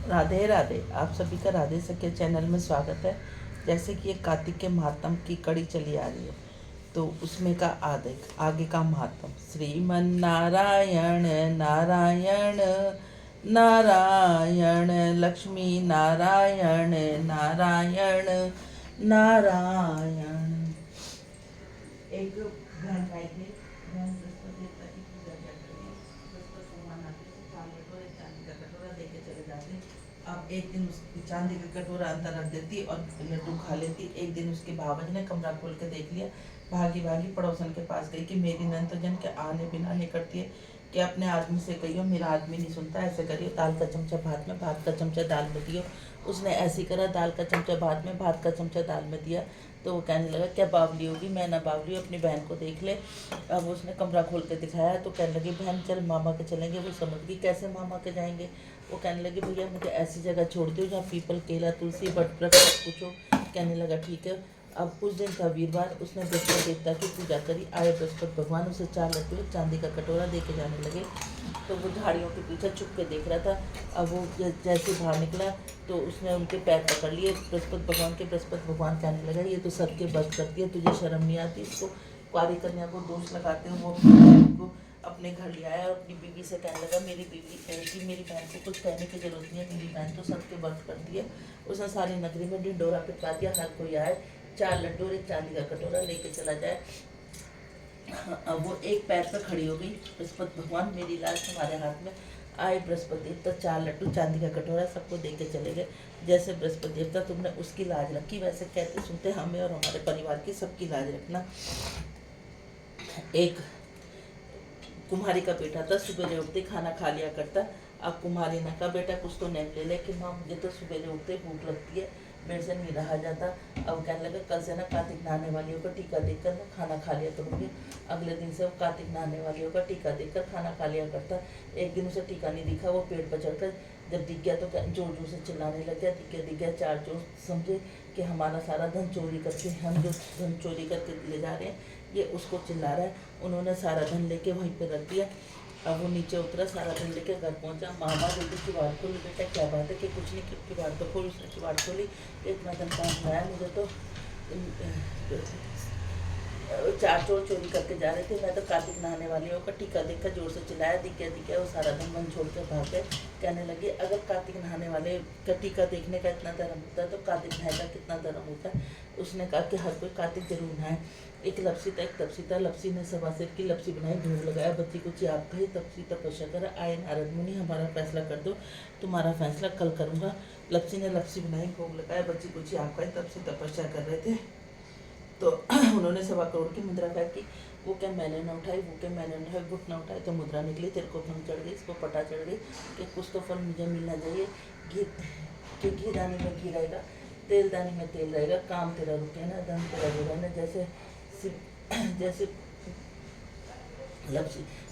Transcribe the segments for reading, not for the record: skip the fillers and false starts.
राधे राधे। आप सभी का राधे सखी चैनल में स्वागत है। जैसे कि ये कार्तिक के महात्म की कड़ी चली आ रही है, तो उसमें का आगे का महात्म। श्रीमन नारायण नारायण नारायण, लक्ष्मी नारायण नारायण नारायण। एक बहन आई थी, बहन बृहस्पति देवता की पूजा क्या करें, बृहस्पति भगवान आते थे, चावल और एक चांदी का कटोरा लेके चले जाते। अब एक दिन उस चांदी का कटोरा अंदर रख देती और लड्डू खा लेती। एक दिन उसके भावज ने कमरा खोल के देख लिया, भागी भागी पड़ोसन के पास गई कि मेरी नंद तो जन के आने बिना नहीं करती है, कि अपने आदमी से कहियो मेरा आदमी नहीं सुनता, ऐसे करियो दाल का चमचा भात में, भात का चमचा दाल में दियो। उसने ऐसे ही करा, दाल का चमचा भात में, भात का चमचा दाल में दिया। तो वो कहने लगा क्या बावली होगी, मैं ना बावली, अपनी बहन को देख ले। अब उसने कमरा खोल के दिखाया तो कहने लगी बहन चल मामा के चलेंगे। वो समझ गई कैसे मामा के जाएंगे। वो कहने लगी भैया मुझे ऐसी जगह छोड़ दो जहाँ पीपल केला तुलसी बट वृक्ष पूछो। कहने लगा ठीक है। अब उस दिन था वीरवार, उसने बृहस्पति देवता की पूजा करी। आए बृहस्पति भगवान, उसे 4 लड्डू चांदी का कटोरा दे के जाने लगे। तो वो झाड़ियों के पीछे छुप के देख रहा था। अब वो जैसे बाहर निकला तो उसने उनके पैर पकड़ लिए बृहस्पति भगवान के। बृहस्पति भगवान कहने लगा ये तो सबके बस करती है, तुझे शर्म नहीं आती। इसको कुंवारी कन्या को दोष लगाते हुए वो अपनी बहन को अपने घर ले आया और अपनी बीवी से कहने लगा मेरी बीवी कि मेरी बहन को कुछ कहने की जरूरत नहीं है, मेरी बहन तो सबके बस करती है। उसने सारी नगरी में ढिंडोरा पिटवा दिया, हर कोई आए 4 लड्डू और एक चांदी का कटोरा लेके चला जाए। अब वो एक पैर पर खड़ी हो गई, बृहस्पति भगवान मेरी लाज तुम्हारे हाथ में। आए बृहस्पति देवता, 4 लड्डू चांदी का कटोरा सबको दे के चले गए। जैसे बृहस्पति देवता तुमने उसकी लाज रखी, वैसे कहते सुनते हमें और हमारे परिवार की सबकी लाज रखना। एक कुम्हारी का बेटा था, सुबह उठते खाना खा लिया करता। अब कुम्हारी ने कहा बेटा कुछ तो नेम ले ले कि माँ मुझे तो सुबह उठते भूख लगती है, मेरे से नहीं रहा जाता। अब कहने लगा कल से ना कार्तिक नहाने वालियों का टीका देखकर मैं खाना खा लिया करूँगी। अगले दिन से वो कार्तिक नहाने वालियों का टीका देखकर खाना खा लिया करता। एक दिन उसे टीका नहीं दिखा, वो पेड़ पर चढ़कर जब दिख गया तो जोर जोर से चिल्लाने लग गया, दिख गया 4 चोर समझे कि हमारा सारा धन चोरी करके, हम जो धन चोरी करके ले जा रहे हैं ये उसको चिल्ला रहा है। उन्होंने सारा धन लेके वहीं पे रख दिया। अब वो नीचे उतरा, सारा धन लेके घर पहुंचा। मामा बोली किवाड़ खोल बेटा, क्या बात है कि कुछ नहीं, किवाड़ तो खोल। उसने किवाड़ खोली, इतना धन कहाँ आया, मुझे तो 4 चोर चोरी करके जा रहे थे, मैं तो कार्तिक नहाने वालियों का टीका देखकर जोर से चिल्लाया, दिख गया। वो सारा धन मन छोड़ कर भाग गए। कहने लगे अगर कार्तिक नहाने वाले का टीका देखने का इतना धर्म होता है तो कार्तिक नहाने का कितना धर्म होता है। उसने कहा कि हर कोई कार्तिक जरूर नहाए। एक लपसी था, एक तपसी था। लपसी ने सवा सिर की लपसी बनाई, भोग लगाया, बच्ची को चियाप कही। तपसी तपस्या कर आए नारद मुनि हमारा फैसला कर दो, तुम्हारा फैसला कल करूँगा। लपसी ने लपसी बनाई, भोग लगाया, बच्ची को चियाप कही। तपसी तपस्या कर रहे थे तो उन्होंने 1.25 करोड़ की मुद्रा फेंकी। वो क्या मैंने न उठाई, वो क्या मैंने उठाई, गुट न उठाई तो मुद्रा निकली। तेरे को भंग चढ़ गई, इसको पटा चढ़ गई कि कुछ तो फल मुझे मिलना चाहिए। घी दानी में घी रहेगा, तेल दानी में तेल रहेगा, काम तेरा रुके ना, धन तेरा जुड़ा ना। जैसे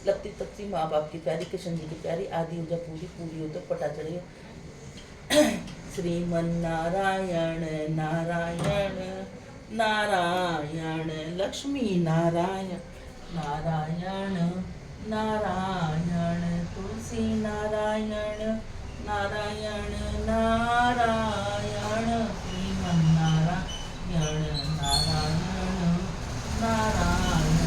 लपती तपसी माँ बाप की प्यारी, कृष्ण जी की प्यारी, आदि ऊर्जा पूरी पूरी हो तो पटा चढ़ी हो। श्रीमन नारायण नारायण नारायण, लक्ष्मी नारायण नारायण नारायण, तुलसी नारायण नारायण नारायण, श्रीमन नारायण नारायण नारायण,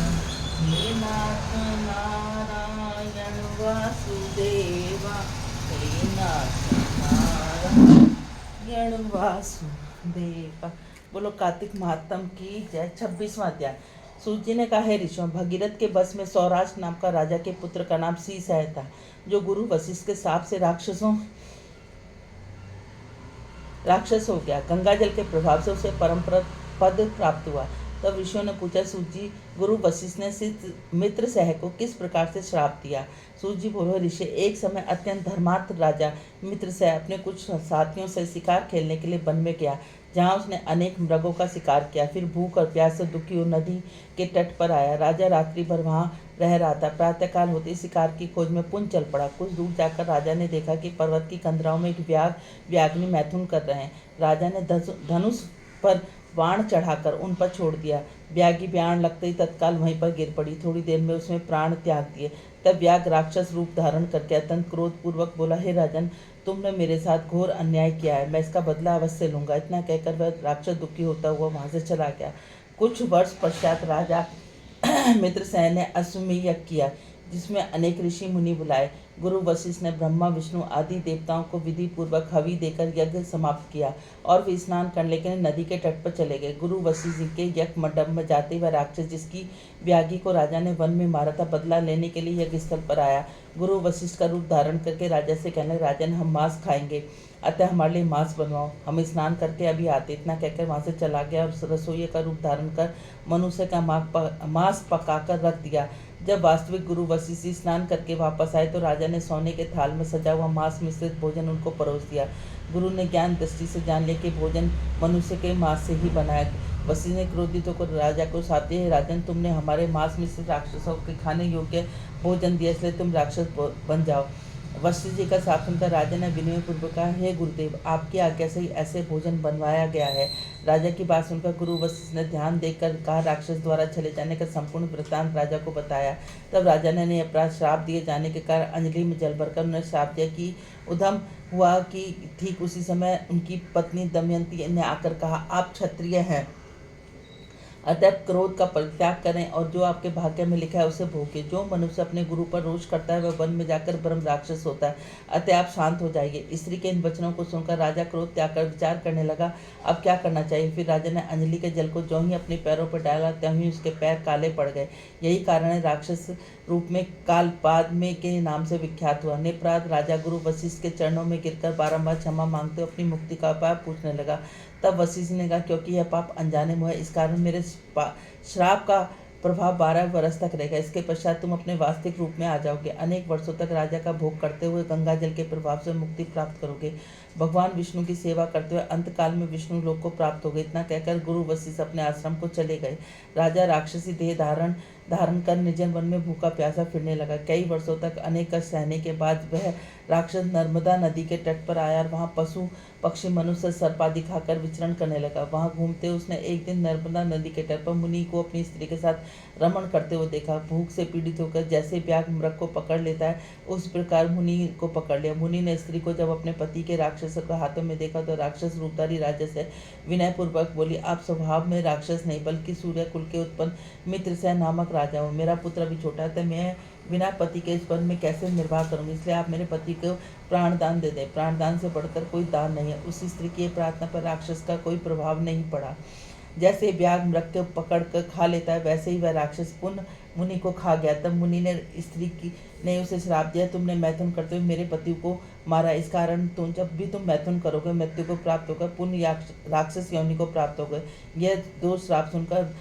हे नाथ नारायण वासुदेवा, हे नाथ नारायण वासुदेवा। बोलो कार्तिक महात्म की जय। 26वां अध्याय। सूत जी ने कहा है ऋषियों, भगीरथ के बस में सौराष्ट्र नाम का राजा के पुत्र का नाम सीसय था, जो गुरु वशिष्ठ के साप से राक्षस हो गया। गंगा जल के प्रभाव से उसे परम पद प्राप्त हुआ। तब ऋषियों ने पूछा सूत जी, गुरु वशिष्ठ ने मित्र सह को किस प्रकार से श्राप दिया। सूत जी बोलो ऋषि, एक समय अत्यंत धर्मार्थ राजा मित्र सह अपने कुछ साथियों से शिकार खेलने के लिए वन में गया, जहाँ उसने अनेक मृगों का शिकार किया। फिर भूख और प्यास से दुखी हो नदी के तट पर आया। राजा रात्रि भर वहाँ रह रहा था। प्रातःकाल होते शिकार की खोज में पुन चल पड़ा। कुछ दूर जाकर राजा ने देखा कि पर्वत की कंदराओं में एक व्याघ्नि मैथुन कर रहे हैं। राजा ने धनुष पर बाण चढ़ाकर उन पर छोड़ दिया। व्याघ्नि बाण लगते ही तत्काल वहीं पर गिर पड़ी। थोड़ी देर में उसमें प्राण त्याग दिए। तब व्याघ्र राक्षस रूप धारण करके अत्यंत क्रोध पूर्वक बोला, हे राजन, तुमने मेरे साथ घोर अन्याय किया है, मैं इसका बदला अवश्य लूंगा। इतना कहकर वह राक्षस दुखी होता हुआ वहां से चला गया। कुछ वर्ष पश्चात राजा मित्रसेन ने अश्वमेध यज्ञ किया, जिसमें अनेक ऋषि मुनि बुलाए। गुरु वशिष्ठ ने ब्रह्मा विष्णु आदि देवताओं को विधि पूर्वक हवि देकर यज्ञ समाप्त किया और वे स्नान करने के लिए नदी के तट पर चले गए। गुरु वशिष्ठ जी के यज्ञ मंडप में जाते वह राक्षस, जिसकी व्याधि को राजा ने वन में मारा था, बदला लेने के लिए यज्ञ स्थल पर आया। गुरु वशिष्ठ का रूप धारण करके राजा से कहने, राजन, हम मांस खाएंगे, अतः हमारे लिए मांस बनवाओ, हम स्नान करके अभी आते। इतना कहकर वहां से चला गया और रसोई का रूप धारण कर मनुष्य का मांस पकाकर रख दिया। जब वास्तविक गुरु वशिष्ठ स्नान करके वापस आए तो राजा ने सोने के थाल में सजा हुआ मांस मिश्रित भोजन उनको परोस दिया। गुरु ने ज्ञान दृष्टि से जान लिया कि भोजन मनुष्य के मांस से ही बनाया। वशिष्ठ ने क्रोधित होकर राजा को शाप दिया, राजन, तुमने हमारे मांस मिश्रित राक्षसों के खाने योग्य भोजन दिया, इसलिए तुम राक्षस बन जाओ। वशिष्ठ जी का शाप सुनकर राजा ने विनय पूर्वक कहा, हे गुरुदेव, आपकी आज्ञा से ही ऐसे भोजन बनवाया गया है। राजा की बात सुनकर गुरु वशिष्ठ ने ध्यान देकर कहा, राक्षस द्वारा चले जाने का संपूर्ण वृत्तांत राजा को बताया। तब राजा ने अपराध श्राप दिए जाने के कारण अंजलि में जल भरकर उन्हें श्राप दिया कि उधम हुआ कि ठीक उसी समय उनकी पत्नी दमयंती ने आकर कहा, आप क्षत्रिय हैं, अतः क्रोध का परित्याग करें और जो आपके भाग्य में लिखा है उसे भोगे। जो मनुष्य अपने गुरु पर रोष करता है वह वन में जाकर ब्रह्म राक्षस होता है, अतः आप शांत हो जाइए। स्त्री के इन वचनों को सुनकर राजा क्रोध त्याग कर विचार करने लगा, अब क्या करना चाहिए। फिर राजा ने अंजलि के जल को जो ही अपने पैरों पर डाला त्यों ही उसके पैर काले पड़ गए। यही कारण है राक्षस रूप में कालपाद में के नाम से विख्यात हुआ। निपराध राजा गुरु वशिष्ठ के चरणों में गिरकर बारंबार क्षमा मांगते अपनी मुक्ति का उपाय पूछने लगा। तब वशिष्ठ ने कहा, क्योंकि यह पाप अनजाने में है, इस कारण मेरे श्राप का प्रभाव 12 वर्ष तक रहेगा। इसके पश्चात तुम अपने वास्तविक रूप में आ जाओगे। अनेक वर्षों तक राजा का भोग करते हुए गंगा जल के प्रभाव से मुक्ति प्राप्त करोगे। भगवान विष्णु की सेवा करते हुए अंत काल में विष्णु लोक को प्राप्त होगे। इतना कहकर गुरु वशिष्ठ अपने आश्रम को चले गए। राजा राक्षसी देह धारण कर निर्जन वन में भूखा प्यासा फिरने लगा। कई वर्षों तक अनेक कष्ट सहने के बाद वह राक्षस नर्मदा नदी के तट पर आया और वहां पशु पक्षी मनुष्य सर्प आदि खाकर विचरण करने लगा। वहां घूमते उसने एक दिन नर्मदा नदी के तट पर मुनि को अपनी स्त्री के साथ रमण करते हुए देखा। भूख से पीड़ित होकर जैसे व्याघ्र मृग को पकड़ लेता है, उस प्रकार मुनि को पकड़ लिया। मुनि ने स्त्री को जब अपने पति के राक्षस को हाथों में देखा तो राक्षस रूपधारी राजा से विनय पूर्वक बोली, आप स्वभाव में राक्षस नहीं बल्कि सूर्य कुल के उत्पन्न मित्रसेन नामक राजा हूँ। मेरा पुत्र अभी छोटा है, तो मैं बिना पति के इस वन में कैसे निर्वाह करूंगी, इसलिए आप मेरे पति को प्राणदान दे दें। प्राणदान से बढ़कर कोई दान नहीं है। उस स्त्री की प्रार्थना पर राक्षस का कोई प्रभाव नहीं पड़ा। जैसे व्याघ्र मृग को पकड़ कर खा लेता है, वैसे ही वह राक्षस पुनः मुनि को खा गया। तब मुनि ने स्त्री की ने उसे श्राप दिया, तुमने मैथुन करते हुए मेरे पति को मारा, इस कारण तुम जब भी तुम मैथुन करोगे मृत्यु को प्राप्त होकर पुण्य राक्षस योनि को प्राप्त होगा। यह दो श्राप सुनकर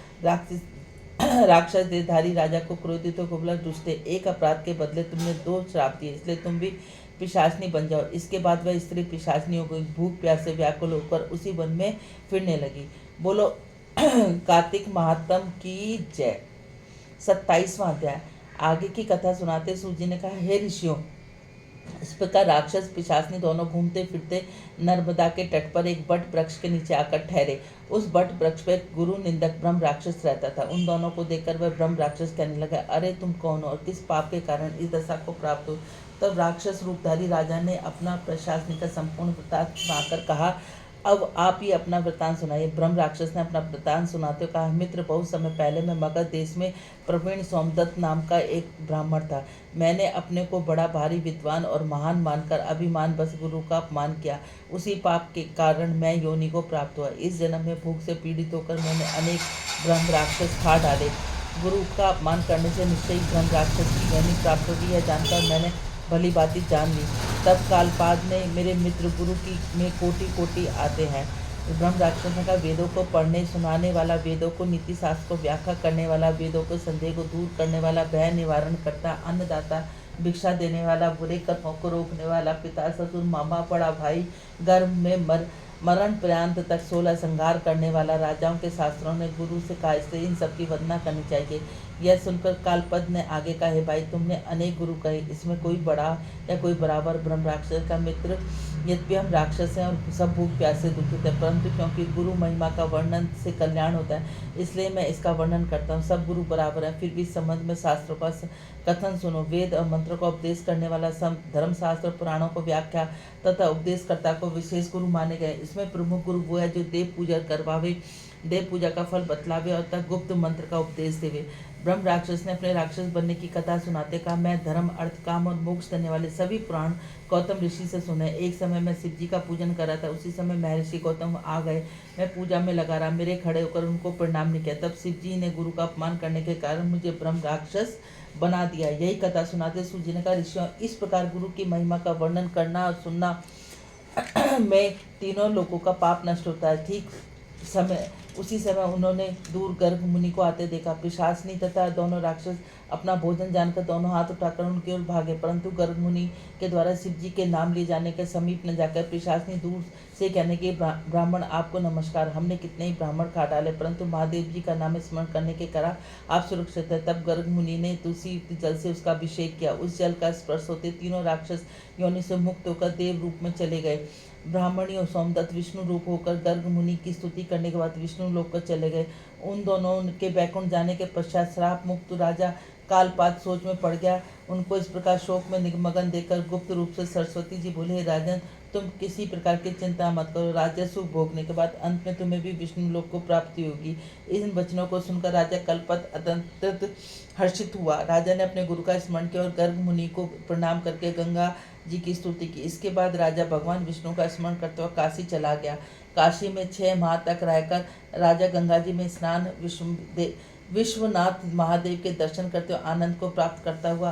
राक्षस देहधारी राजा को क्रोधित होकर बोला, दुष्टे, एक अपराध के बदले तुमने 2 श्राप दिए, इसलिए तुम भी पिशाचनी बन जाओ। इसके बाद वह स्त्री पिशाचनी हो गई। भूख प्यास से व्याकुल होकर उसी वन में फिरने लगी। बोलो कार्तिक महात्म की जय। 27वां अध्याय। आगे की कथा सुनाते सूत जी ने कहा, हे ऋषियों, इस प्रकार राक्षस पिशाचनी दोनों घूमते फिरते नर्मदा के तट पर एक बट वृक्ष के नीचे आकर ठहरे। उस बट वृक्ष पर गुरु निंदक ब्रह्म राक्षस रहता था। उन दोनों को देखकर वह ब्रह्म राक्षस कहने लगा, अरे तुम कौन हो और किस पाप के कारण इस दशा को प्राप्त हो। तब राक्षस रूपधारी राजा ने अपना प्रशासनिक का संपूर्ण वृत्तांत सुनाकर कहा, अब आप ही अपना वृत्तांत सुनाइए। ब्रह्म राक्षस ने अपना वृत्तांत सुनाते हुए कहा, मित्र, बहुत समय पहले मैं मगध देश में प्रवीण सोमदत्त नाम का एक ब्राह्मण था। मैंने अपने को बड़ा भारी विद्वान और महान मानकर अभिमान बस गुरु का अपमान किया। उसी पाप के कारण मैं योनि को प्राप्त हुआ। इस जन्म में भूख से पीड़ित होकर मैंने अनेक ब्रह्म राक्षस खा डाले। गुरु का अपमान करने से निश्चय ही ब्रह्म राक्षस की योनि प्राप्त होगी, यह जानकर मैंने भली बाती जान ली। तब कालपाद ने मेरे मित्र गुरु की में कोटि कोटि आते हैं। ब्रह्म राक्षसों का वेदों को पढ़ने सुनाने वाला, वेदों को नीति शास्त्र को व्याख्या करने वाला, वेदों को संदेह को दूर करने वाला, भय निवारण करता, अन्नदाता, भिक्षा देने वाला, बुरे कर्मों को रोकने वाला, पिता ससुर मामा बड़ा भाई, गर्भ में मरण पर्यंत तक 16 संहार करने वाला। राजाओं के शास्त्रों ने गुरु से कहा, इसलिए इन सब की वंदना करनी चाहिए। यह सुनकर कालपद ने आगे कहा, हे भाई, तुमने अनेक गुरु कहे, इसमें कोई बड़ा या कोई बराबर ब्रह्म राक्षस का मित्र। यद्यपि हम राक्षस हैं और सब भूख प्यास से दुखित है, परंतु क्योंकि गुरु महिमा का वर्णन से कल्याण होता है, इसलिए मैं इसका वर्णन करता हूँ। सब गुरु बराबर हैं, फिर भी इस संबंध में शास्त्रों का कथन सुनो। वेद और मंत्रों का उपदेश करने वाला धर्मशास्त्र और पुराणों को व्याख्या तथा उपदेशकर्ता को विशेष गुरु माने गए। इसमें प्रमुख गुरु वो है जो देव पूजा करवावे, देव पूजा का फल बतलावे और तक गुप्त मंत्र का उपदेश देवे। ब्रह्म राक्षस ने अपने राक्षस बनने की कथा सुनाते कहा, मैं धर्म, अर्थ, काम और मोक्ष देने वाले सभी पुराण गौतम ऋषि से सुने। एक समय मैं शिव जी का पूजन कर रहा था, उसी समय महर्षि गौतम आ गए। मैं पूजा में लगा रहा, मेरे खड़े होकर उनको प्रणाम नहीं किया। तब शिव जी ने गुरु का अपमान करने के कारण मुझे ब्रह्म राक्षस बना दिया। यही कथा सुनाते सूर्य जी ने कहा, ऋषियों, इस प्रकार गुरु की महिमा का वर्णन करना और सुनना में तीनों लोगों का पाप नष्ट होता है। ठीक उसी समय उन्होंने दूर गर्ग मुनि को आते देखा। पिशाचनी तथा दोनों राक्षस अपना भोजन जानकर दोनों हाथ उठाकर उनकी ओर भागे, परंतु गर्ग मुनि के द्वारा शिव जी के नाम लिए जाने के समीप न जाकर पिशाचनी दूर से कहने के, ब्राह्मण आपको नमस्कार, हमने कितने ही ब्राह्मण खा डाले, परंतु महादेव जी का नाम स्मरण करने के कारण आप सुरक्षित है। तब गर्ग मुनि ने तुलसी युक्त जल से उसका अभिषेक किया। उस जल का स्पर्श होते तीनों राक्षस योनि से मुक्त होकर देव रूप में चले गए। ब्राह्मणी और सोमदत्त विष्णु रूप होकर गर्ग मुनि की स्तुति करने के बाद विष्णु लोक पर चले गए। उन दोनों के बैकुंठ जाने के पश्चात श्राप मुक्त राजा कालपात सोच में पड़ गया। उनको इस प्रकार शोक में निमग्न देखकर गुप्त रूप से सरस्वती जी बोले, राजन, तुम किसी प्रकार की चिंता मत करो। राज्य सुख भोगने के बाद अंत में तुम्हें भी विष्णु लोक को प्राप्ति होगी। इन वचनों को सुनकर राजा कल्पत अत्यंत हर्षित हुआ। राजा ने अपने गुरु का स्मरण किया और गर्ग मुनि को प्रणाम करके गंगा जी की स्तुति की। इसके बाद राजा भगवान विष्णु का स्मरण करते हुए काशी चला गया। काशी में 6 माह तक रहकर राजा गंगा जी में स्नान विश्वनाथ महादेव के दर्शन करते हुए आनंद को प्राप्त करता हुआ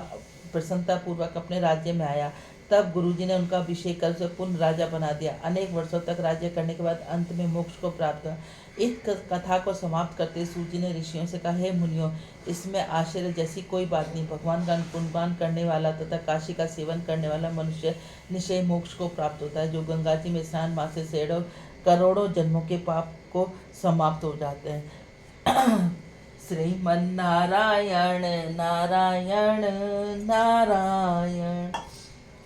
प्रसन्नता पूर्वक अपने राज्य में आया। तब गुरुजी ने उनका अभिषेक कर उसे पुनः राजा बना दिया। अनेक वर्षों तक राज्य करने के बाद अंत में मोक्ष को प्राप्त हुआ। इस कथा को समाप्त करते सूर्य जी ने ऋषियों से कहा, हे मुनियों, इसमें आश्चर्य जैसी कोई बात नहीं। भगवान का गुणगान करने वाला तथा काशी का सेवन करने वाला मनुष्य निश्चय मोक्ष को प्राप्त होता है। जो गंगा जी में स्नान मात्र से करोड़ों जन्मों के पाप को समाप्त हो जाते हैं। श्रीमन्नारायण नारायण नारायण,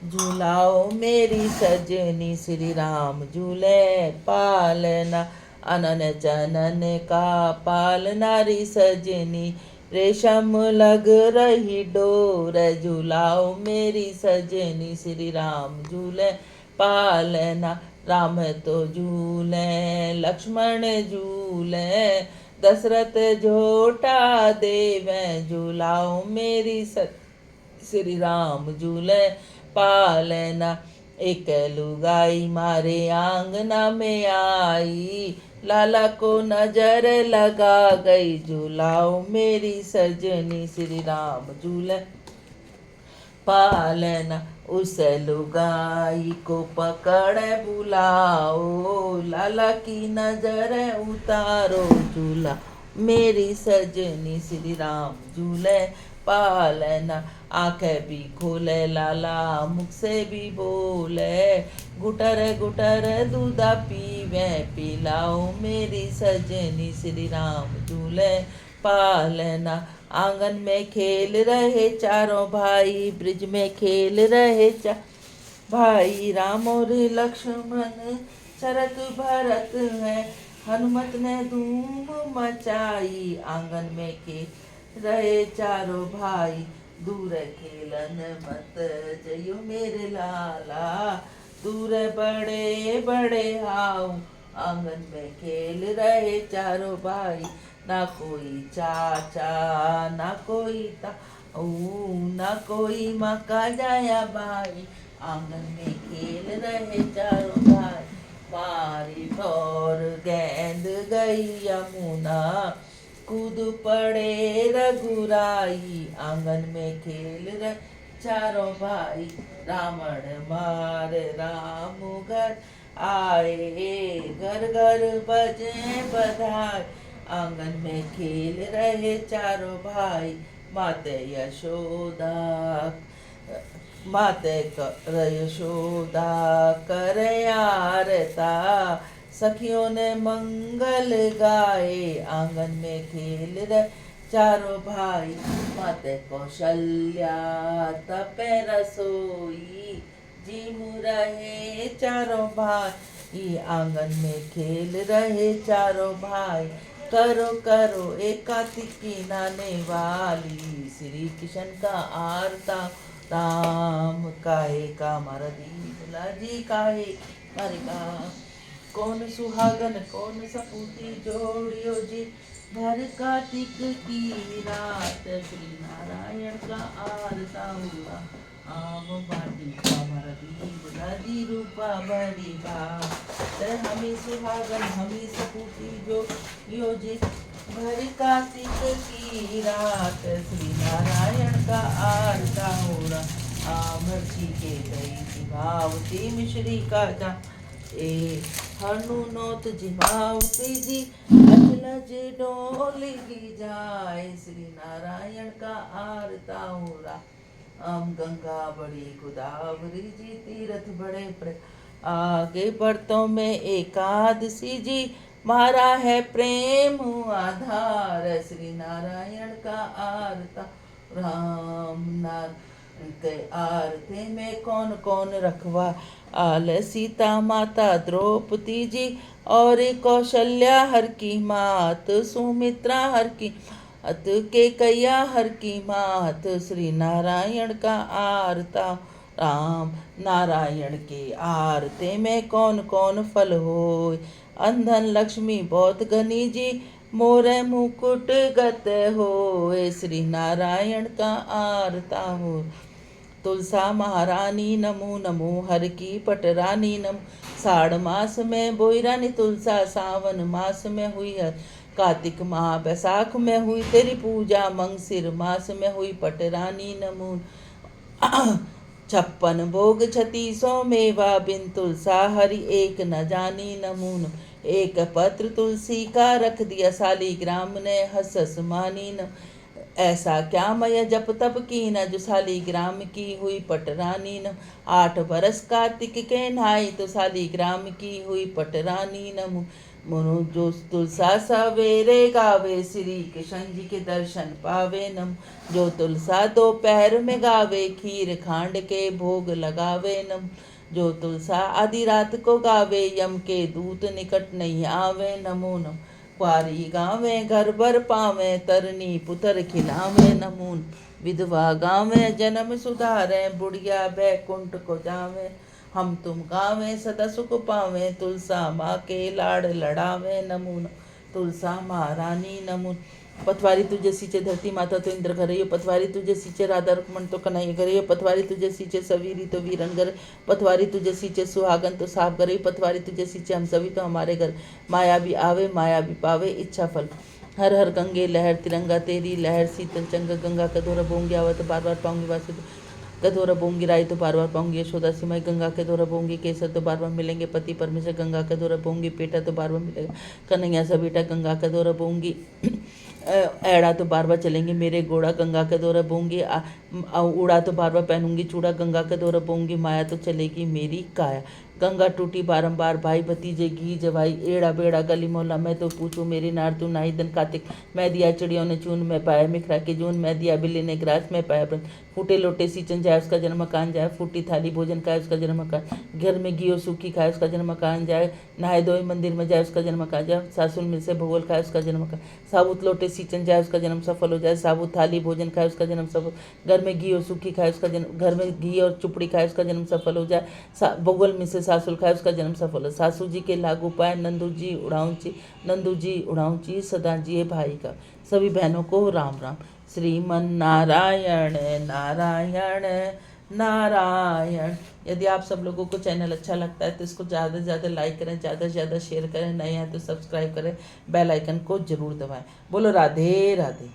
झूलाओ मेरी सजनी, श्री राम झूले पालना, अनन चनन का पालना री सजनी, रेशम लग रही डोर, झूलाओ मेरी सजनी, श्री राम झूले पालना। राम तो झूले, लक्ष्मण झूले, दशरथ झोटा देवे, झूलाओ मेरी श्री राम झूले पालना। एक लुगाई मारे आंगना में आई, लाला को नजर लगा गई, झूलाओ मेरी सजनी, श्री राम झूले पालना। उस लुगाई को पकड़ बुलाओ, लाला की नजर उतारो, झूला मेरी सजनी, श्री राम झूले पालना। आंखें भी खोले लाला, मुख से भी बोले, गुटर गुटर दूधा पीवे, पिलाओ मेरी सजनी, श्री राम झूले पालना। आंगन में खेल रहे चारों भाई, ब्रिज में खेल रहे भाई, राम और लक्ष्मण शरत भरत है, हनुमत ने धूम मचाई। आंगन में खेल रहे चारों भाई, दूर खेलन मत जयो मेरे लाला, दूर बड़े बड़े हाउ। आंगन में खेल रहे चारों भाई, ना कोई चाचा ना कोई ताऊ, ना कोई मक्का जाया भाई। आंगन में खेल रहे चारों भाई, मारी और गेंद गई यमुना, कूद पड़े रघुराई। आंगन में खेल रहे चारों भाई, रावण मार राम घर आए, घर घर बजे बधाई। आंगन में खेल रहे चारों भाई, माते यशोदा कर आरता, सखियों ने मंगल गाए। आंगन में खेल रहे चारों भाई माते कौशल्या तपे रसोई जी रहे चारों भाई आंगन में खेल रहे चारों भाई करो करो एकातिकी नाने वाली श्री कृष्ण का आरता राम काहे का मारा दीवला जी काहे मारे का कौन सुहागन कौन सपूती जोड़ियो जी भर कार्तिक की रात श्री नारायण का आरता हुआ आम बाटी कमर दीवलादी रूपा बड़ी बात हमें सुहागन हमें सपूती जो योजे भर कार्तिक की रात श्री नारायण का आरता हुआ आमर्षि के गई भावती मिश्री का जा ए हनुनोत जिमावती जी अचलज डोली की जाए श्री नारायण का आरता हो आम गंगा बड़ी गोदावरी जी तीर्थ बड़े आगे बढ़तों में एकादशी जी मारा है प्रेम आधार श्री नारायण का आरता राम नार के आरती में कौन कौन रखवा आल सीता माता द्रौपदी जी और कौशल्या हर की मात सुमित्रा हर की अत के कैया हर की मात श्री नारायण का आरता राम नारायण के आरते में कौन कौन फल हो अंधन लक्ष्मी बहुत घनी जी मोरे मुकुट गत हो श्री नारायण का आरता हो तुलसा महारानी नमो नमो हर की पटरानी नमो साढ़ मास में बोईरानी तुलसा सावन मास में हुई हर कार्तिक माह बैसाख में हुई तेरी पूजा मंगसिर मास में हुई पटरानी नमो 56 भोग 36 मेवा बिन तुलसा हरि एक न जानी नमून एक पत्र तुलसी का रख दिया सालीग्राम ने हसस मानी न ऐसा क्या मय जप तप की न जो सालीग्राम की हुई पटरानी न 8 बरस कार्तिक के नहाई तो सालीग्राम की हुई पटरानी न मुनु जो तुलसा सवेरे गावे श्री कृष्ण जी के दर्शन पावे नम जो तुलसा दोपहर में गावे खीर खांड के भोग लगावे नम जो तुलसा आधी रात को गावे यम के दूत निकट नहीं आवे नमो नम क्वारी गावे घर भर पावे तरनी पुत्र खिलावे नमून विधवा गावे जन्म सुधारे बुढ़िया बैकुंठ को जावे हम तुम गावे सदा सुख पावे तुलसा माँ के लाड़ लड़ावे नमून तुलसा महारानी नमून पथवारी तुझे सींचे धरती माता तो इंद्र घरे पथवारी तुझे सींचे राधा रुक्मण तो कन्हैया घरे पथवारी तुझे सींचे सवीरी तो वीरन घर पथवारी तुझे सींचे सुहागन तो साफ घरे पथवारी तुझे सींचे हम सभी तो हमारे घर माया भी आवे माया भी पावे इच्छा फल हर हर गंगे लहर तिरंगा तेरी लहर शीतल चंग गंगा कदोरा बोंगी आवत बार बार पाऊंगी वासे कदोरा बोंगी राई तो बार बार पाऊंगी यशोदा सिमाई गंगा के दोरा बोंगी केसर तो बार बार मिलेंगे पति परमेश्वर गंगा का दोरा बोंगी पेटा तो बार बार मिलेगा कन्हैया सा बेटा गंगा का दोरा बोंगी ऐड़ा तो बार बार चलेंगे मेरे घोड़ा गंगा के दौरा बोंगी उड़ा तो बार बार पहनूंगी चूड़ा गंगा के दौरा बोंगी माया तो चलेगी मेरी काया गंगा टूटी बारंबार भाई भतीजे घी जवाई एड़ा बेड़ा गली मोहल्ला मैं तो पूछूं मेरी नार तू नाई दन कार्तिक मैं दिया चिड़ियों ने चून मैं पाया मिखरा के जून मैं दिया बिल्ली ने ग्रास में पाया ब्रह्म फूटे लोटे सींचन जाए उसका जन्म मकान जाए फूटी थाली भोजन खाए उसका जन्म मकान घर में घी और सूखी खाए उसका जन्म मकान जाए नहाए धोए मंदिर में जाए उसका जन्म मकान जाए सासुल में से भोगल खाए उसका जन्म मकान साबुत लोटे सींचन जाए उसका जन्म सफल हो जाए साबुत थाली भोजन खाए उसका जन्म सफल घर में घी और सूखी खाए उसका जन्म घर में घी और चुपड़ी खाए उसका जन्म सफल हो जाए भोगल में से सासुल खाए उसका जन्म सफल हो सासू जी के लागू पाए नंदू जी उड़ाऊंची सदा जिए भाई का सभी बहनों को राम राम श्रीमन नारायण नारायण नारायण। यदि आप सब लोगों को चैनल अच्छा लगता है तो इसको ज़्यादा से ज़्यादा लाइक करें, ज़्यादा से ज़्यादा शेयर करें, नए हैं तो सब्सक्राइब करें, बेल आइकन को जरूर दबाएं। बोलो राधे राधे।